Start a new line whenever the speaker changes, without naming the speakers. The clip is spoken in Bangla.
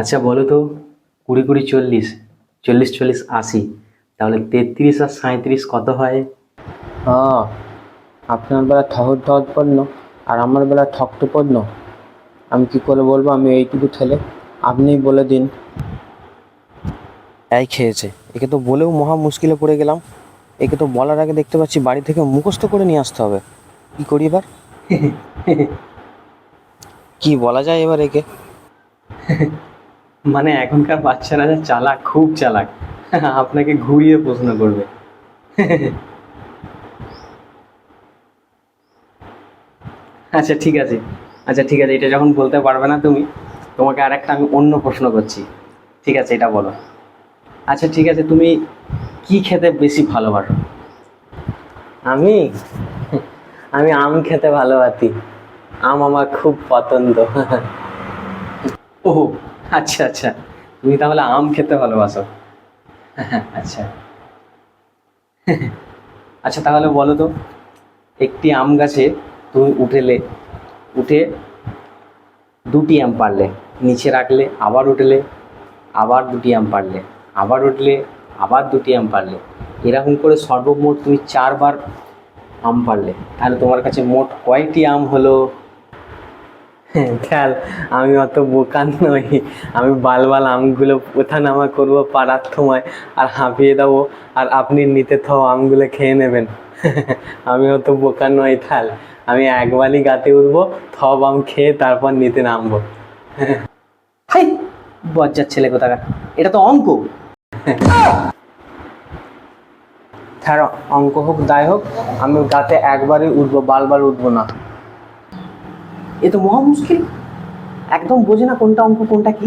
আচ্ছা বলো তো, 20 20 40, 40 40 80, তাহলে 33 আর 37 কত হয়?
হ্যাঁ, আপনার বেলা ঠহর ঠহর পড়ল আর আমার বেলা ঠকটো পড়ল। আমি কি করে বলবো? আমি এইটুকু ছেলে, আপনিই বলে দিন। এই খেয়েছে, একে তো বলেও মহা মুশকিলে পড়ে গেলাম। একে তো বলার আগে দেখতে পাচ্ছি বাড়ি থেকে মুখস্থ করে নিয়ে আসতে হবে। কি করি এবার? কি বলা যায় এবার একে?
মানে এখনকার বাচ্চারা যা চালাক, খুব চালাক। আপনাকে ঘুরিয়ে প্রশ্ন করবে। আচ্ছা ঠিক আছে, আচ্ছা ঠিক আছে, এটা যখন বলতে পারবে না তুমি, তোমাকে আর একটা আমি অন্য প্রশ্ন করছি। ঠিক আছে, এটা বলো। আচ্ছা ঠিক আছে, তুমি কি খেতে বেশি ভালোবাসো?
আমি আমি আম খেতে ভালোবাসি। আম আমার খুব পছন্দ।
ও, আচ্ছা আচ্ছা, তুমি তাহলে আম খেতে ভালোবাসো। আচ্ছা। আচ্ছা তাহলে বলো তো, একটি আম গাছে তুমি উঠে 2টি আম পারলে, নিচে রাখলে, আবার উঠলে, আবার 2টি আম পারলে, আবার উঠলে, আবার 2টি আম পারলে, এরকম করে সর্বমোট তুমি 4বার আম পারলে, তাহলে তোমার কাছে মোট কয়টি আম হলো?
খেয়াল, আমি অত বোকা নই। আমি বাল আমগুলো ওঠানামা করবো পাড়ার সময় আর হাঁপিয়ে দেবো, আর আপনি নিতে থাও আমগুলো খেয়ে নেবেন। আমি অত বোকা নই থাল। আমি একবারই গাতে উঠবো, সব আম খেয়ে তারপর নিতে নামবো।
হাই, বজ্জাত ছেলে কোথাকার! এটা তো অঙ্ক।
ছাড়ো, অঙ্ক হোক দায় হোক, আমি গাতে একবারই উঠবো, বারবার উঠবো না।
এ তো মহা মুশকিল, একদম বোঝে না কোনটা অঙ্ক কোনটা কি।